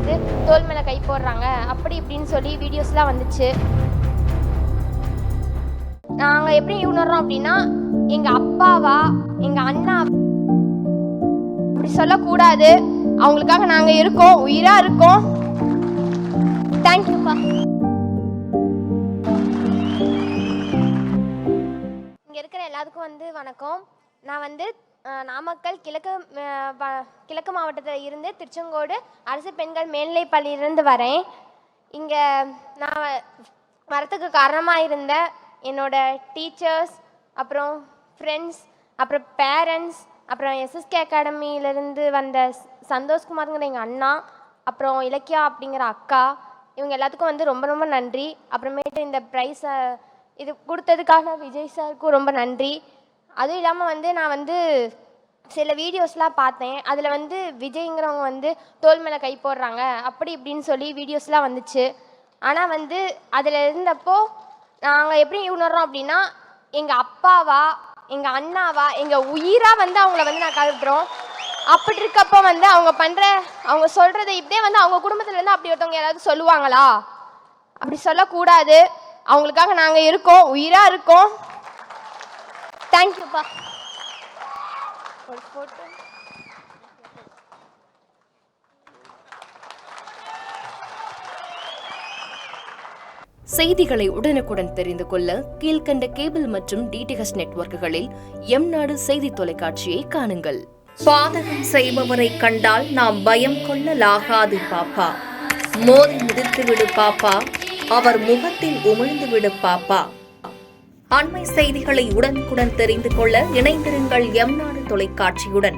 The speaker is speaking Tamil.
வந்து தோல் மேலே கை போடுறாங்க அப்படி இப்படின்னு சொல்லி வீடியோஸ்லாம் வந்துச்சு. நாங்கள் எப்படி உணர்றோம் அப்படின்னா, எங்கள் அப்பாவா எங்கள் அண்ணா அப்படி சொல்லக்கூடாது. அவங்களுக்காக நாங்கள் இருக்கோம், உயிராக இருக்கோம். தேங்க்யூப்பா. இங்கே இருக்கிற எல்லாத்துக்கும் வந்து வணக்கம். நான் வந்து நாமக்கல் கிழக்கு மாவட்டத்தில் இருந்து திருச்செங்கோடு அரசு பெண்கள் மேல்நிலைப் பள்ளியிலிருந்து வரேன். இங்கே நான் வரத்துக்கு காரணமாக இருந்த என்னோட டீச்சர்ஸ், அப்புறம் ஃப்ரெண்ட்ஸ், அப்புறம் பேரண்ட்ஸ், அப்புறம் எஸ்எஸ்கே அகாடமியிலேருந்து வந்த சந்தோஷ்குமாருங்கிற எங்கள் அண்ணா, அப்புறம் இலக்கியா அப்படிங்கிற அக்கா, இவங்க எல்லாத்துக்கும் வந்து ரொம்ப ரொம்ப நன்றி. அப்புறமேட்டு இந்த ப்ரைஸை இது கொடுத்ததுக்காக விஜய் சாருக்கும் ரொம்ப நன்றி. அதுவும் இல்லாமல் வந்து நான் வந்து சில வீடியோஸ்லாம் பார்த்தேன். அதில் வந்து விஜய்ங்கிறவங்க வந்து தோல் மேலே கை போடுறாங்க அப்படி இப்படின்னு சொல்லி வீடியோஸ்லாம் வந்துச்சு. ஆனால் வந்து அதில் இருந்தப்போ நாங்கள் எப்படி உணர்றோம் அப்படின்னா, எங்கள் அப்பாவா எங்கள் அண்ணாவா எங்கள் உயிராக வந்து அவங்கள வந்து நான் கருதுறோம். அப்படி இருக்கப்போ வந்து அவங்க சொல்கிறத இப்படியே வந்து அவங்க குடும்பத்துலேருந்து அப்படி ஒருத்தவங்க யாராவது சொல்லுவாங்களா? அப்படி சொல்லக்கூடாது. அவங்களுக்காக நாங்கள் இருக்கோம், உயிராக இருக்கோம். தேங்க்யூப்பா. ஒரு ஃபோட்டோ. செய்திகளை உடனுக்குடன் தெரிந்து கொள்ள கீழ்கண்ட கேபிள் மற்றும் டிடிஹெச் நெட்வொர்க்குகளில் எம்நாடு செய்தி தொலைக்காட்சியை காணுங்கள். பாதகம் செய்பவரை கண்டால் நாம் பயம் கொள்ளலாகாது பாப்பா. மோதி மிதித்துவிடு பாப்பா, அவர் முகத்தில் உமிழ்ந்துவிடு பாப்பா. அண்மை செய்திகளை உடனுக்குடன் தெரிந்து கொள்ள இணைந்திருங்கள் எம்நாடு தொலைக்காட்சியுடன்.